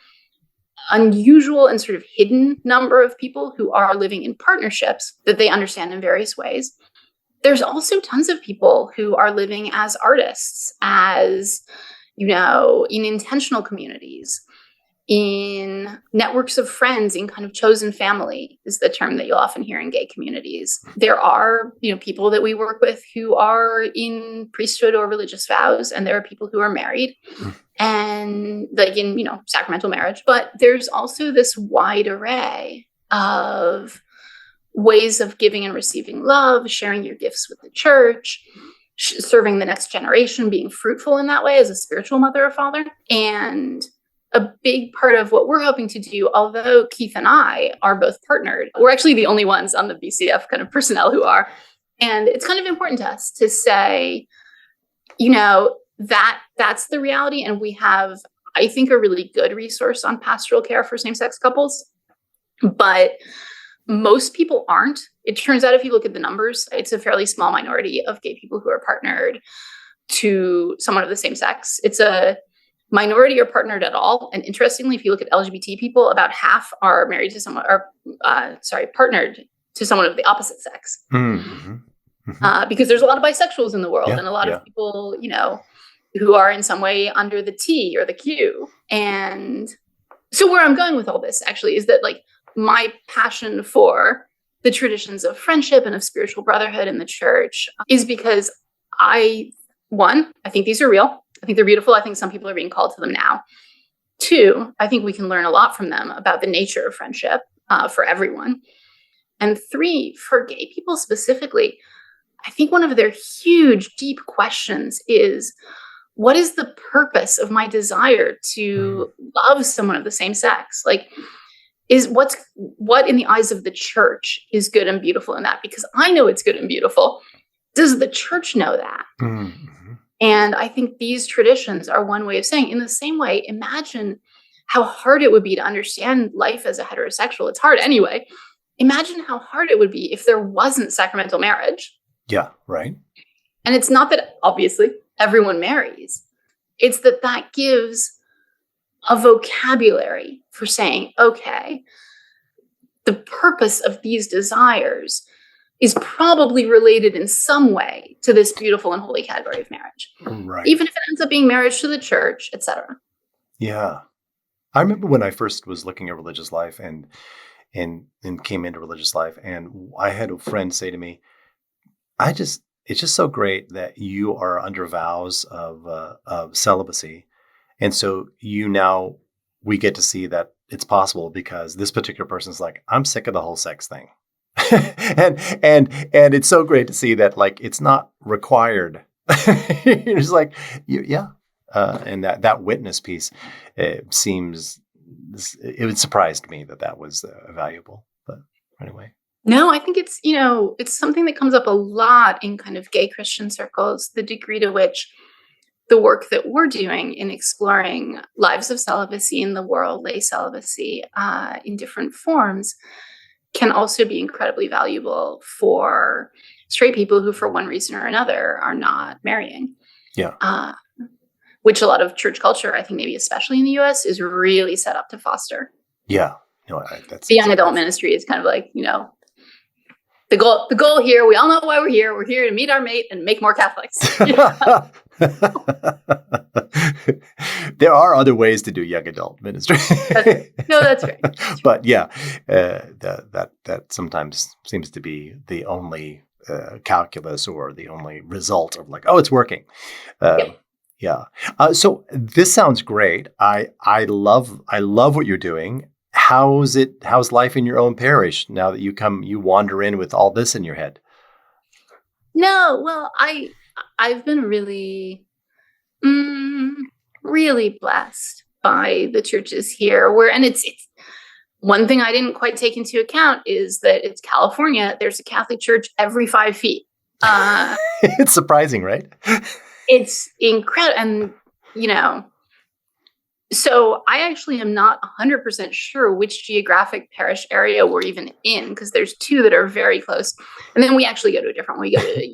unusual and sort of hidden number of people who are living in partnerships that they understand in various ways. There's also tons of people who are living as artists, as, in intentional communities, in networks of friends, in kind of chosen family is the term that you'll often hear in gay communities. There are, people that we work with who are in priesthood or religious vows, and there are people who are married and like in, sacramental marriage. But there's also this wide array of ways of giving and receiving love, sharing your gifts with the church, serving the next generation, being fruitful in that way as a spiritual mother or father. And a big part of what we're hoping to do, although Keith and I are both partnered, we're actually the only ones on the BCF kind of personnel who are. And it's kind of important to us to say, that's the reality. And we have, I think, a really good resource on pastoral care for same-sex couples. But most people aren't. It turns out, if you look at the numbers, it's a fairly small minority of gay people who are partnered to someone of the same sex. It's a minority are partnered at all. And interestingly, if you look at LGBT people, about half are married to someone, or partnered to someone of the opposite sex. Because there's a lot of bisexuals in the world, and a lot of people, who are in some way under the T or the Q. And so where I'm going with all this actually is that, like, my passion for the traditions of friendship and of spiritual brotherhood in the church is because I think these are real. I think they're beautiful. I think some people are being called to them now. 2, I think we can learn a lot from them about the nature of friendship for everyone. And 3, for gay people specifically, I think one of their huge, deep questions is, what is the purpose of my desire to love someone of the same sex? Like, is what in the eyes of the church is good and beautiful in that? Because I know it's good and beautiful. Does the church know that? And I think these traditions are one way of saying, in the same way, imagine how hard it would be to understand life as a heterosexual. It's hard anyway. Imagine how hard it would be if there wasn't sacramental marriage. Yeah, right. And it's not that, obviously, everyone marries. It's that gives a vocabulary for saying, okay, the purpose of these desires is probably related in some way to this beautiful and holy category of marriage, Right. even if it ends up being marriage to the church, etc. Yeah. I remember when I first was looking at religious life and came into religious life, and I had a friend say to me, it's just so great that you are under vows of celibacy. And so we get to see that it's possible because this particular person's like, I'm sick of the whole sex thing. and it's so great to see that, like, it's not required. You're just like, yeah. And that witness piece, it surprised me that was valuable. But anyway. No, I think it's something that comes up a lot in kind of gay Christian circles, the degree to which the work that we're doing in exploring lives of celibacy in the world, lay celibacy in different forms, can also be incredibly valuable for straight people who, for one reason or another, are not marrying. Yeah. Which a lot of church culture, I think maybe especially in the US, is really set up to foster. Yeah. No, that's the young adult ministry is kind of like, the goal here, we all know why we're here. We're here to meet our mate and make more Catholics. There are other ways to do young adult ministry. That's right. But yeah, that sometimes seems to be the only calculus or the only result of, like, oh, it's working. Yeah. So this sounds great. I love what you're doing. How's life in your own parish now that you wander in with all this in your head? No, well, I've been really, really blessed by the churches here, and it's one thing I didn't quite take into account is that it's California. There's a Catholic church every 5 feet. It's surprising, right? It's incredible. And, so I actually am not 100% sure which geographic parish area we're even in, because there's 2 that are very close. And then we actually go to a different one. We go to the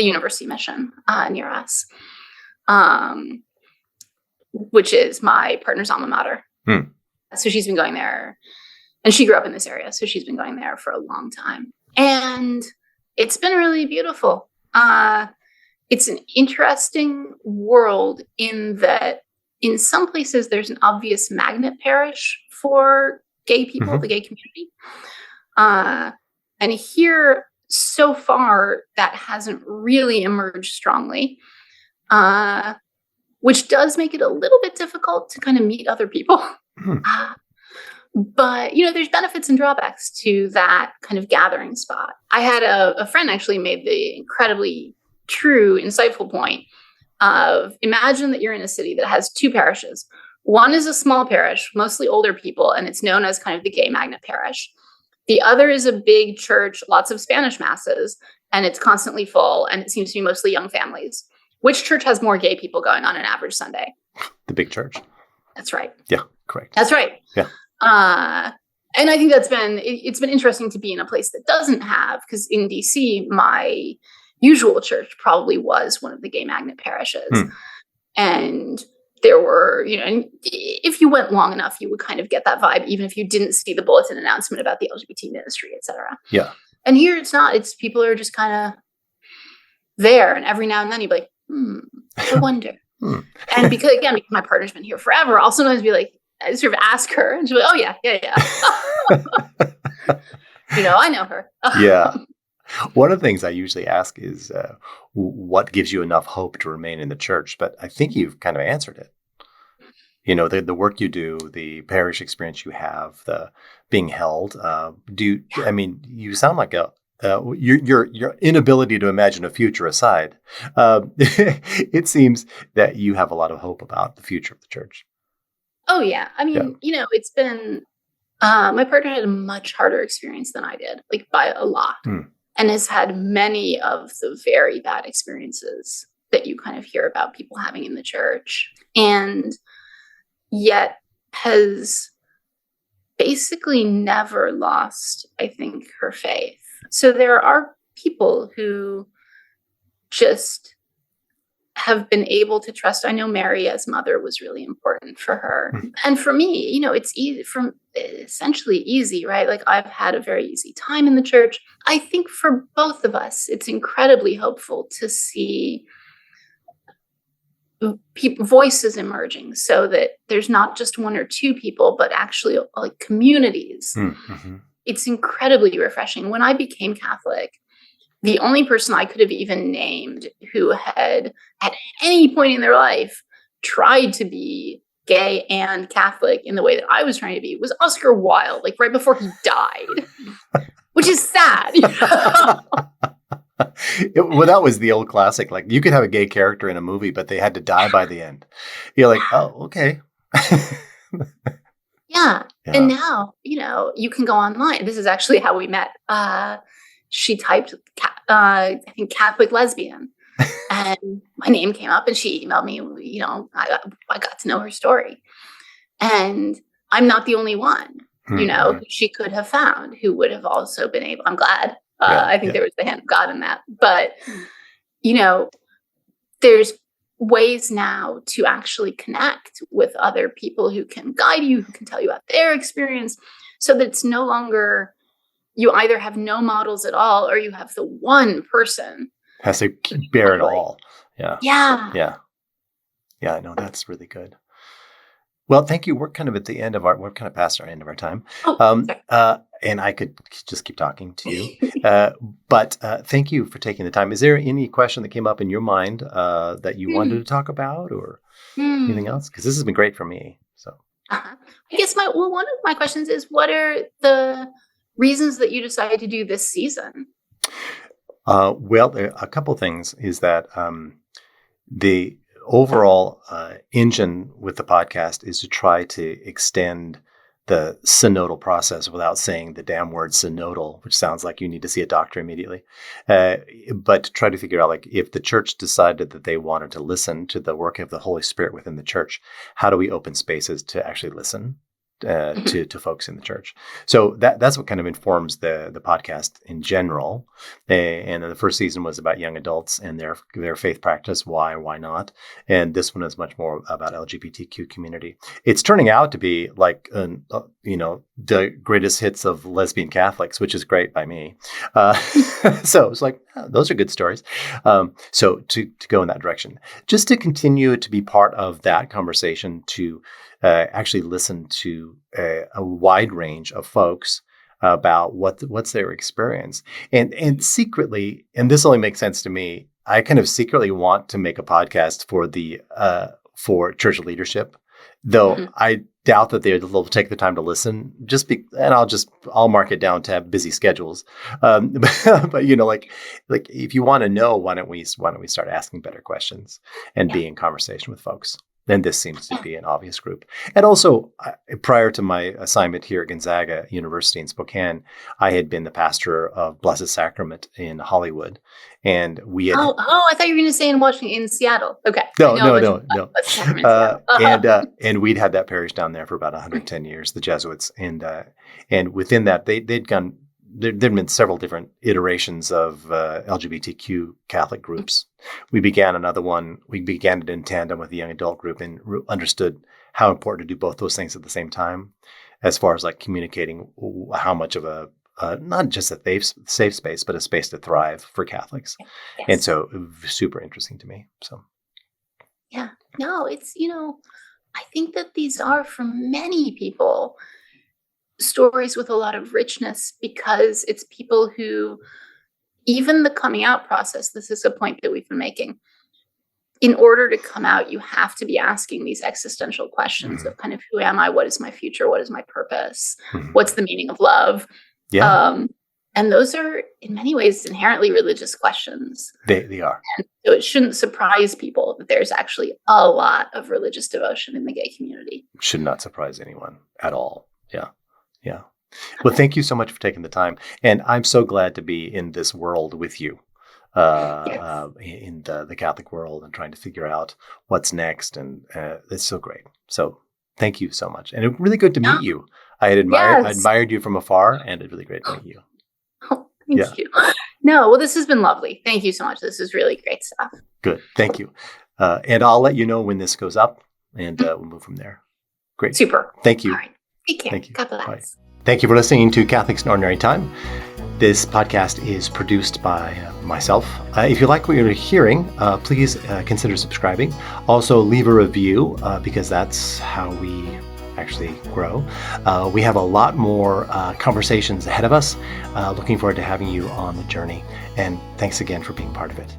University Mission near us, which is my partner's alma mater. So she's been going there, and she grew up in this area. So she's been going there for a long time. And it's been really beautiful. It's an interesting world in that in some places there's an obvious magnet parish for gay people, the gay community. And here, so far, that hasn't really emerged strongly, which does make it a little bit difficult to kind of meet other people. But, there's benefits and drawbacks to that kind of gathering spot. I had a friend actually made the incredibly true, insightful point of, imagine that you're in a city that has 2 parishes. One is a small parish, mostly older people, and it's known as kind of the gay magnet parish. The other is a big church, lots of Spanish masses, and it's constantly full, and it seems to be mostly young families. Which church has more gay people going on an average Sunday? The big church. That's right. Yeah, correct. That's right. Yeah. And I think it's been interesting to be in a place that doesn't have, because in DC, my usual church probably was one of the gay magnet parishes. And there were, and if you went long enough, you would kind of get that vibe, even if you didn't see the bulletin announcement about the LGBT ministry, etc. Yeah. And here it's not. It's people are just kind of there. And every now and then you'd be like, I wonder. And because my partner's been here forever, I'll sometimes be like, I sort of ask her, and she'll be like, oh, yeah. I know her. Yeah. One of the things I usually ask is what gives you enough hope to remain in the church? But I think you've kind of answered it. The work you do, the parish experience you have, the being held. You sound like your inability to imagine a future aside, it seems that you have a lot of hope about the future of the church. Oh, yeah. It's been, my partner had a much harder experience than I did, like by a lot, and has had many of the very bad experiences that you kind of hear about people having in the church, and yet has basically never lost, I think, her faith. So there are people who just have been able to trust. I know Mary as mother was really important for her. And for me, it's essentially easy, right? Like I've had a very easy time in the church. I think for both of us, it's incredibly hopeful to see voices emerging so that there's not just one or two people, but actually like communities. Mm-hmm. It's incredibly refreshing. When I became Catholic, the only person I could have even named who had at any point in their life tried to be gay and Catholic in the way that I was trying to be was Oscar Wilde, like right before he died, which is sad. Well, that was the old classic. Like you could have a gay character in a movie, but they had to die by the end. You're like, oh, okay. Yeah. And now, you can go online. This is actually how we met. She typed, I think, Catholic lesbian. And my name came up and she emailed me, I got to know her story. And I'm not the only one, who she could have found who would have also been able. I'm glad. I think there was the hand of God in that. But, there's ways now to actually connect with other people who can guide you, who can tell you about their experience, so that it's no longer you either have no models at all or you have the one person has to bear it all. Yeah. I know that's really good. Well, thank you. We're kind of at the end of we're kind of past our end of our time. And I could just keep talking to you. But thank you for taking the time. Is there any question that came up in your mind that you wanted to talk about or anything else? Because this has been great for me. So I guess one of my questions is, what are the reasons that you decided to do this season? Well, a couple things is that the overall engine with the podcast is to try to extend the synodal process without saying the damn word synodal, which sounds like you need to see a doctor immediately. But to try to figure out, like, if the church decided that they wanted to listen to the work of the Holy Spirit within the church, how do we open spaces to actually listen to folks in the church? So that's what kind of informs the podcast in general. And the first season was about young adults and their faith practice. Why not? And this one is much more about LGBTQ community. It's turning out to be like the greatest hits of lesbian Catholics, which is great by me. So it's like, those are good stories. So to go in that direction, just to continue to be part of that conversation, to actually listen to a wide range of folks about what's their experience, and secretly, and this only makes sense to me, I kind of secretly want to make a podcast for church leadership, though I doubt that they'll take the time to listen. And I'll mark it down to have busy schedules. But like if you want to know, why don't we start asking better questions and be in conversation with folks? Then this seems to be an obvious group. And also, prior to my assignment here at Gonzaga University in Spokane, I had been the pastor of Blessed Sacrament in Hollywood, and we had. Oh! I thought you were going to say in Seattle. Okay. No. And we'd had that parish down there for about 110 years, the Jesuits, and within that, they'd gone. There'd been several different iterations of LGBTQ Catholic groups. We began another one. We began it in tandem with the young adult group and understood how important to do both those things at the same time, as far as like communicating how much of a not just a safe space, but a space to thrive for Catholics. Yes. And so it was super interesting to me. So. Yeah, no, it's, I think that these are, for many people, stories with a lot of richness, because it's people who, even the coming out process, this is a point that we've been making, in order to come out, you have to be asking these existential questions of kind of, who am I? What is my future? What is my purpose? What's the meaning of love? Yeah. And those are, in many ways, inherently religious questions. They are. And so it shouldn't surprise people that there's actually a lot of religious devotion in the gay community. Should not surprise anyone at all. Yeah. Yeah. Well, thank you so much for taking the time. And I'm so glad to be in this world with you, in the Catholic world, and trying to figure out what's next. And it's so great. So thank you so much. And it's really good to meet you. I had admired you from afar, and it's really great to meet you. Oh, thank you. No, well, this has been lovely. Thank you so much. This is really great stuff. Good. Thank you. And I'll let you know when this goes up, and we'll move from there. Great. Super. Thank you. All right. Take care. Thank you. God bless. Bye. Thank you for listening to Catholics in Ordinary Time. This podcast is produced by myself. If you like what you're hearing, please consider subscribing. Also, leave a review because that's how we actually grow. We have a lot more conversations ahead of us. Looking forward to having you on the journey. And thanks again for being part of it.